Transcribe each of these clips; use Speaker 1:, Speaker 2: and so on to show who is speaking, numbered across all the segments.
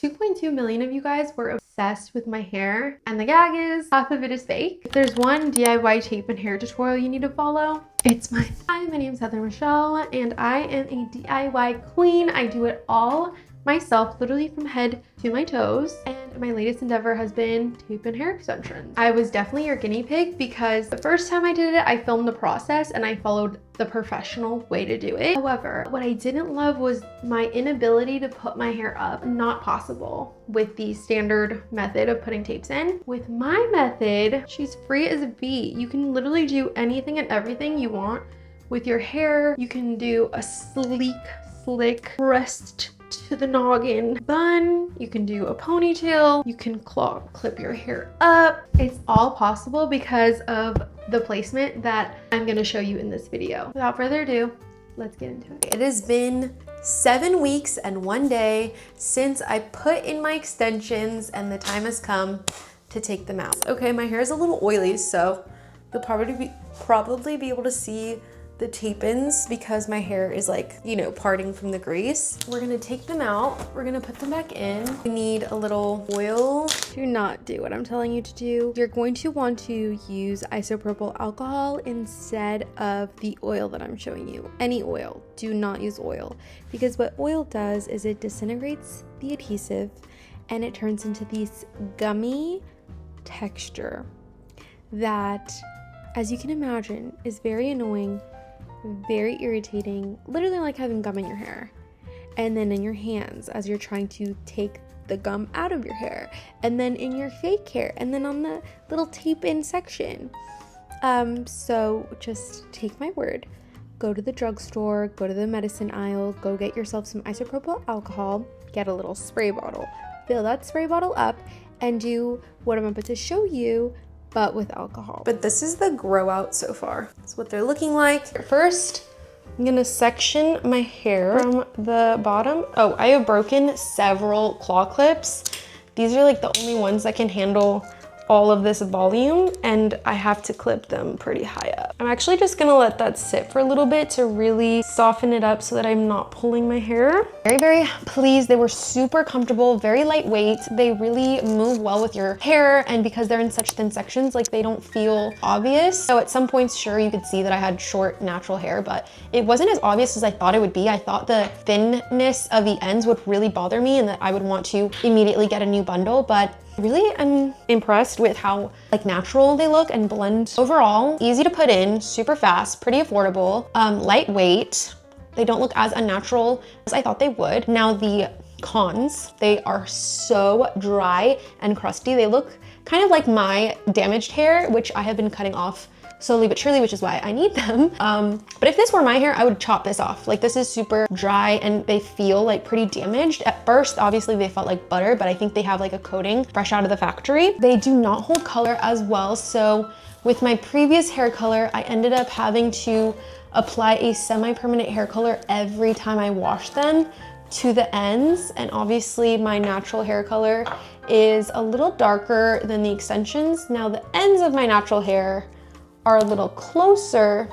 Speaker 1: 2.2 million of you guys were obsessed with my hair, and the gag is half of it is fake. If there's one DIY tape and hair tutorial you need to follow, it's mine. Hi, my name is Heather Michelle, and I am a DIY queen. I do it all myself, literally from head to my toes, and my latest endeavor has been tape and hair extensions. I was definitely your guinea pig because the first time I did it, I filmed the process and I followed the professional way to do it. However, what I didn't love was my inability to put my hair up. Not possible with the standard method of putting tapes in. With my method, she's free as a bee. You can literally do anything and everything you want with your hair. You can do a sleek, slick crest to the noggin bun, you can do a ponytail, you can clip your hair up. It's all possible because of the placement that I'm going to show you in this video. Without further ado, let's get into it. It has been 7 weeks and 1 day since I put in my extensions, and the time has come to take them out. Okay, my hair is a little oily, so you'll probably be able to see the tape-ins because my hair is like, you know, parting from the grease. We're gonna take them out. We're gonna put them back in. We need a little oil. Do not do what I'm telling you to do. You're going to want to use isopropyl alcohol instead of the oil that I'm showing you. Any oil. Do not use oil, because what oil does is it disintegrates the adhesive and it turns into this gummy texture that, as you can imagine, is very annoying, very irritating, literally like having gum in your hair, and then in your hands as you're trying to take the gum out of your hair, and then in your fake hair, and then on the little tape-in section. So just take my word, go to the drugstore, go to the medicine aisle, go get yourself some isopropyl alcohol, get a little spray bottle, fill that spray bottle up, and do what I'm about to show you, but with alcohol. But this is the grow out so far. That's what they're looking like. First, I'm gonna section my hair from the bottom. Oh, I have broken several claw clips. These are like the only ones that can handle all of this volume, and I have to clip them pretty high up. I'm actually just gonna let that sit for a little bit to really soften it up so that I'm not pulling my hair. Very, very pleased. They were super comfortable, very lightweight. They really move well with your hair, and because they're in such thin sections, like they don't feel obvious. So at some points, sure, you could see that I had short natural hair, but it wasn't as obvious as I thought it would be. I thought the thinness of the ends would really bother me and that I would want to immediately get a new bundle, but really, I'm impressed with how like natural they look and blend. Overall, easy to put in, super fast, pretty affordable, lightweight. They don't look as unnatural as I thought they would. Now the cons, they are so dry and crusty. They look kind of like my damaged hair, which I have been cutting off slowly but surely, which is why I need them. But if this were my hair, I would chop this off. Like, this is super dry and they feel like pretty damaged. At first, obviously they felt like butter, but I think they have like a coating fresh out of the factory. They do not hold color as well. So with my previous hair color, I ended up having to apply a semi-permanent hair color every time I wash them to the ends. And obviously my natural hair color is a little darker than the extensions. Now the ends of my natural hair are a little closer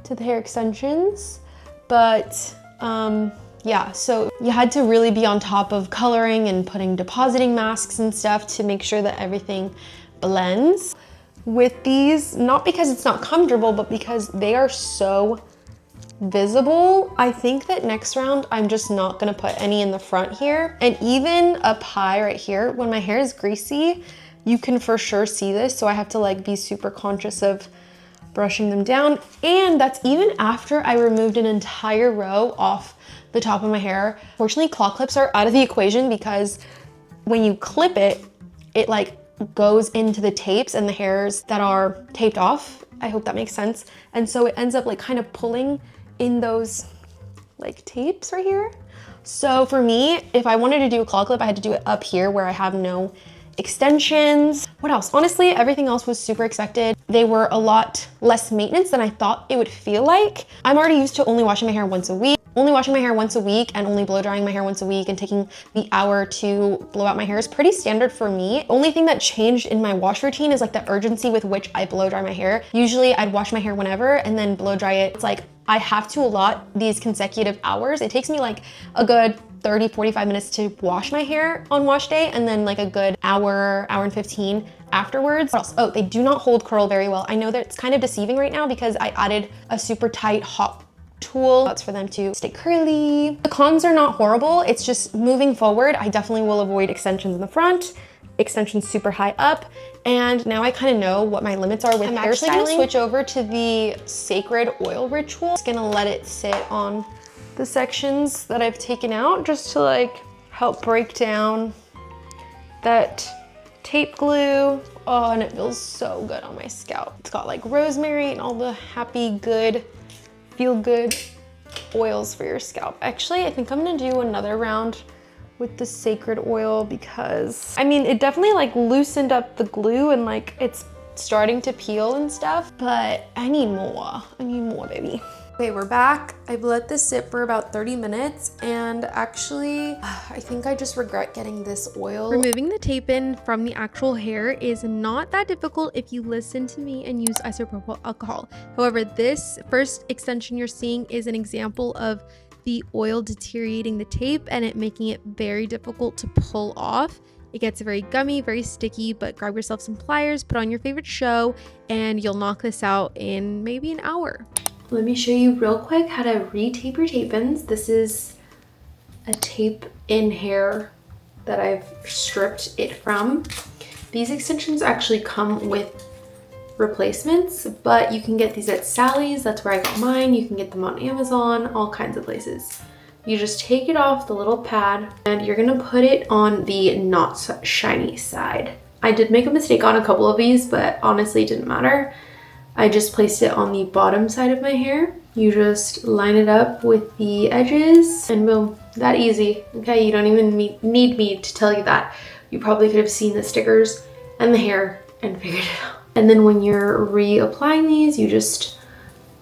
Speaker 1: to the hair extensions, but yeah, so you had to really be on top of coloring and putting depositing masks and stuff to make sure that everything blends. With these, not because it's not comfortable, but because they are so visible, I think that next round I'm just not gonna put any in the front here. And even up high right here, when my hair is greasy, you can for sure see this, so I have to like be super conscious of brushing them down. And that's even after I removed an entire row off the top of my hair. Fortunately, claw clips are out of the equation because when you clip it, it like goes into the tapes and the hairs that are taped off. I hope that makes sense. And so it ends up like kind of pulling in those like tapes right here. So for me, if I wanted to do a claw clip, I had to do it up here where I have no extensions. What else? Honestly, everything else was super expected. They were a lot less maintenance than I thought it would feel like. I'm already used to only washing my hair once a week. Only washing my hair once a week and only blow drying my hair once a week and taking the hour to blow out my hair is pretty standard for me. Only thing that changed in my wash routine is like the urgency with which I blow dry my hair. Usually I'd wash my hair whenever and then blow dry it. It's like I have to allot these consecutive hours. It takes me like a good 30-45 minutes to wash my hair on wash day, and then like a good hour and 15 afterwards. What else? Oh, they do not hold curl very well. I know that it's kind of deceiving right now because I added a super tight hot tool. That's for them to stay curly. The cons are not horrible. It's just moving forward, I definitely will avoid extensions in the front, extensions super high up, and now I kind of know what my limits are with hairstyling. I'm actually gonna switch over to the Sacred Oil Ritual. Just gonna let it sit on the sections that I've taken out just to like help break down that tape glue. Oh, and it feels so good on my scalp. It's got like rosemary and all the happy, good, feel good oils for your scalp. Actually, I think I'm gonna do another round with the Sacred Oil because, I mean, it definitely like loosened up the glue and like it's starting to peel and stuff, but I need more. I need more, baby. Okay, we're back. I've let this sit for about 30 minutes and actually, I think I just regret getting this oil. Removing the tape-in from the actual hair is not that difficult if you listen to me and use isopropyl alcohol. However, this first extension you're seeing is an example of the oil deteriorating the tape and it making it very difficult to pull off. It gets very gummy, very sticky, but grab yourself some pliers, put on your favorite show, and you'll knock this out in maybe an hour. Let me show you real quick how to re-tape your tape-ins. This is a tape-in hair that I've stripped it from. These extensions actually come with replacements, but you can get these at Sally's. That's where I got mine. You can get them on Amazon, all kinds of places. You just take it off the little pad and you're gonna put it on the not so shiny side. I did make a mistake on a couple of these, but honestly, it didn't matter. I just placed it on the bottom side of my hair. You just line it up with the edges and boom, that easy. Okay, you don't even need me to tell you that. You probably could have seen the stickers and the hair and figured it out. And then when you're reapplying these, you just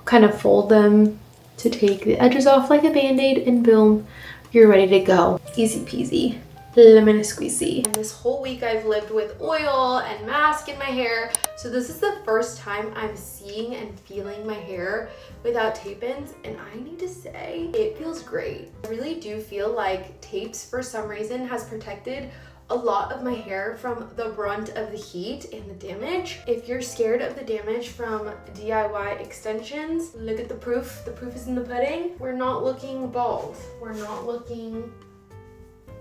Speaker 1: kind of fold them to take the edges off like a band-aid and boom, you're ready to go. Easy peasy, lemon squeezy. And this whole week I've lived with oil and mask in my hair. So this is the first time I'm seeing and feeling my hair without tape-ins, and I need to say, it feels great. I really do feel like tapes, for some reason, has protected a lot of my hair from the brunt of the heat and the damage. If you're scared of the damage from DIY extensions, look at the proof. The proof is in the pudding. We're not looking bald. We're not looking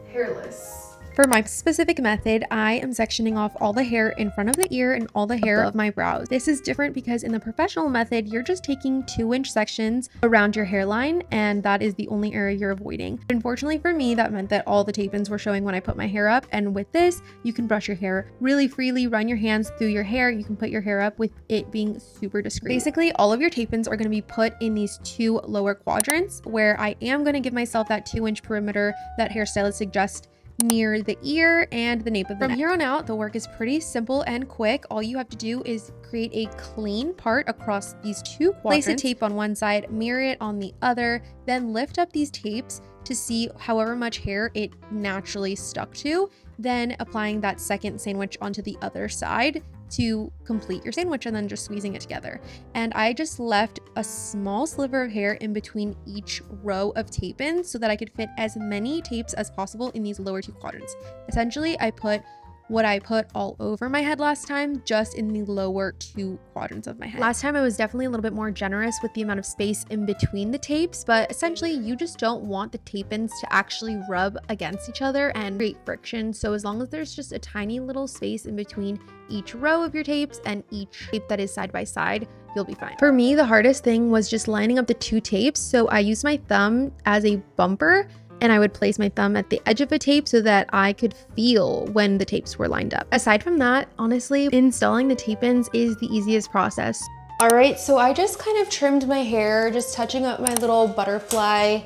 Speaker 1: hairless. For my specific method, I am sectioning off all the hair in front of the ear and all the hair above my brows. This is different because in the professional method, you're just taking 2-inch sections around your hairline, and that is the only area you're avoiding. Unfortunately for me, that meant that all the tape-ins were showing when I put my hair up, and with this, you can brush your hair really freely, run your hands through your hair, you can put your hair up with it being super discreet. Basically, all of your tape-ins are going to be put in these 2 lower quadrants, where I am going to give myself that 2-inch perimeter that hairstylists suggest near the ear and the nape of the neck. From here on out, the work is pretty simple and quick. All you have to do is create a clean part across these 2 quadrants. Place a tape on one side, mirror it on the other, then lift up these tapes to see however much hair it naturally stuck to, then applying that second sandwich onto the other side to complete your sandwich, and then just squeezing it together. And I just left a small sliver of hair in between each row of tape-ins so that I could fit as many tapes as possible in these lower 2 quadrants. Essentially, I put what I put all over my head last time, just in the lower 2 quadrants of my head. Last time I was definitely a little bit more generous with the amount of space in between the tapes, but essentially you just don't want the tape-ins to actually rub against each other and create friction. So as long as there's just a tiny little space in between each row of your tapes and each tape that is side by side, you'll be fine. For me, the hardest thing was just lining up the 2 tapes. So I used my thumb as a bumper, and I would place my thumb at the edge of a tape so that I could feel when the tapes were lined up. Aside from that, honestly, installing the tape-ins is the easiest process. All right, so I just kind of trimmed my hair, just touching up my little butterfly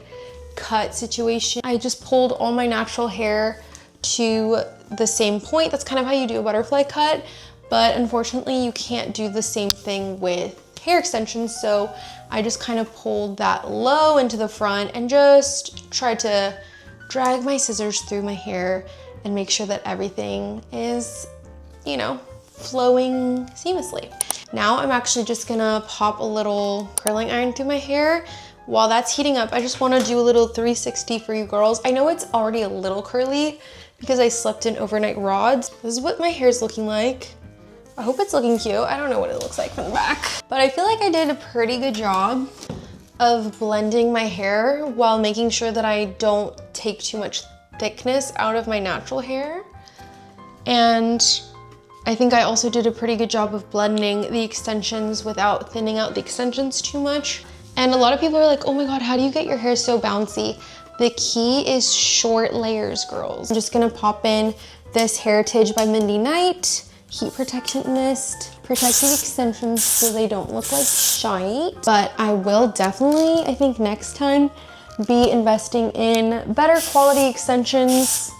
Speaker 1: cut situation. I just pulled all my natural hair to the same point. That's kind of how you do a butterfly cut, but unfortunately you can't do the same thing with hair extensions, so I just kind of pulled that low into the front and just tried to drag my scissors through my hair and make sure that everything is, you know, flowing seamlessly. Now I'm actually just gonna pop a little curling iron through my hair while that's heating up, I just want to do a little 360 for you girls. I know it's already a little curly because I slept in overnight rods. This is what my hair is looking like. I hope it's looking cute. I don't know what it looks like from the back, but I feel like I did a pretty good job of blending my hair while making sure that I don't take too much thickness out of my natural hair. And I think I also did a pretty good job of blending the extensions without thinning out the extensions too much. And a lot of people are like, oh my God, how do you get your hair so bouncy? The key is short layers, girls. I'm just gonna pop in this Heritage by Mindy Knight Heat Protectant Mist, protect the extensions so they don't look like shite. But I will definitely, I think next time, be investing in better quality extensions.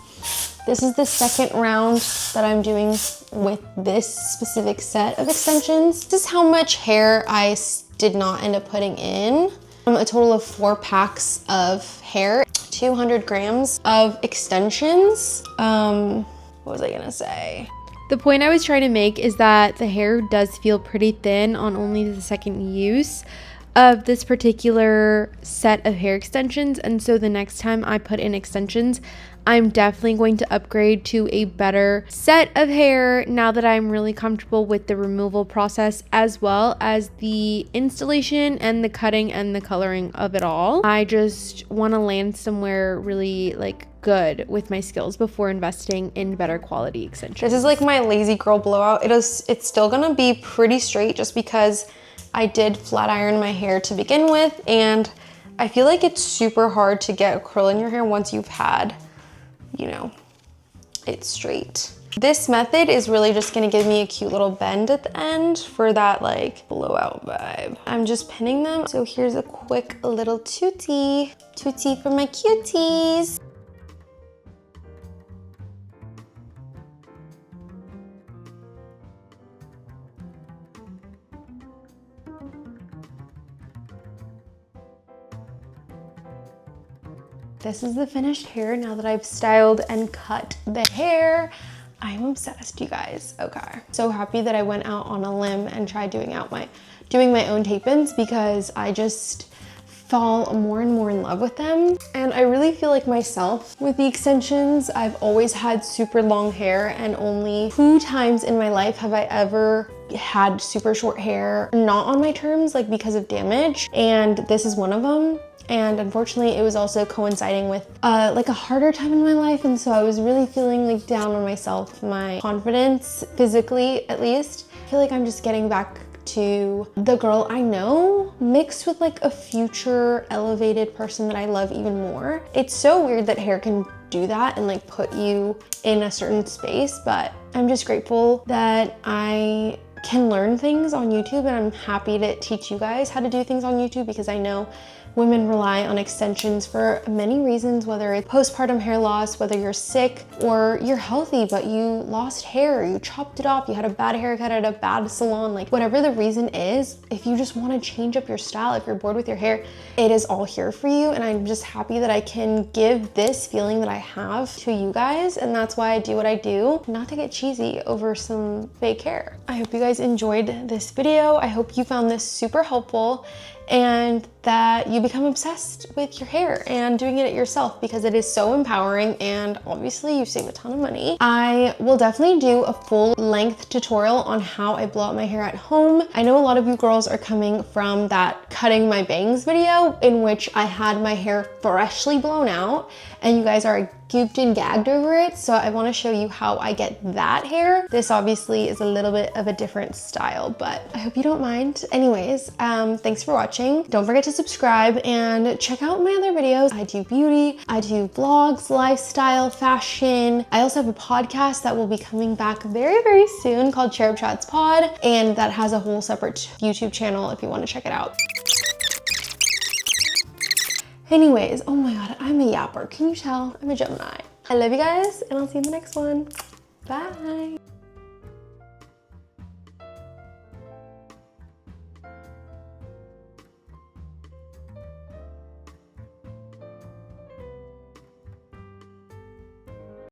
Speaker 1: This is the second round that I'm doing with this specific set of extensions. This is how much hair I did not end up putting in. A total of 4 packs of hair, 200 grams of extensions. What was I gonna say? The point I was trying to make is that the hair does feel pretty thin on only the second use of this particular set of hair extensions. And so the next time I put in extensions, I'm definitely going to upgrade to a better set of hair now that I'm really comfortable with the removal process, as well as the installation and the cutting and the coloring of it all. I just want to land somewhere really like good with my skills before investing in better quality extensions. This is like my lazy girl blowout. It's still gonna be pretty straight just because I did flat iron my hair to begin with, and I feel like it's super hard to get a curl in your hair once you've had, you know, it straight. This method is really just gonna give me a cute little bend at the end for that like blowout vibe. I'm just pinning them. So here's a quick little tootie for my cuties. This is the finished hair now that I've styled and cut the hair. I'm obsessed, you guys. Okay. So happy that I went out on a limb and tried doing my own tape-ins, because I just fall more and more in love with them. And I really feel like myself with the extensions. I've always had super long hair, and only 2 times in my life have I ever had super short hair, not on my terms, like because of damage. And this is one of them. And unfortunately, it was also coinciding with like a harder time in my life. And so I was really feeling like down on myself, my confidence, physically at least. I feel like I'm just getting back to the girl I know, mixed with like a future elevated person that I love even more. It's so weird that hair can do that and like put you in a certain space, but I'm just grateful that I can learn things on YouTube, and I'm happy to teach you guys how to do things on YouTube, because I know women rely on extensions for many reasons, whether it's postpartum hair loss, whether you're sick or you're healthy but you lost hair, you chopped it off, you had a bad haircut at a bad salon, like whatever the reason is, if you just want to change up your style, if you're bored with your hair, it is all here for you. And I'm just happy that I can give this feeling that I have to you guys, and that's why I do what I do, not to get cheesy over some fake hair. I hope you guys enjoyed this video. I hope you found this super helpful, and that you become obsessed with your hair and doing it yourself, because it is so empowering, and obviously you save a ton of money. I will definitely do a full length tutorial on how I blow out my hair at home. I know a lot of you girls are coming from that cutting my bangs video in which I had my hair freshly blown out, and you guys are gooped and gagged over it. So I want to show you how I get that hair. This obviously is a little bit of a different style, but I hope you don't mind. Anyways, thanks for watching. Don't forget to subscribe and check out my other videos. I do beauty, I do vlogs, lifestyle, fashion. I also have a podcast that will be coming back very, very soon called CHERUB Chats Pod, and that has a whole separate YouTube channel if you want to check it out. Anyways, oh my God, I'm a yapper. Can you tell? I'm a Gemini. I love you guys, and I'll see you in the next one. Bye.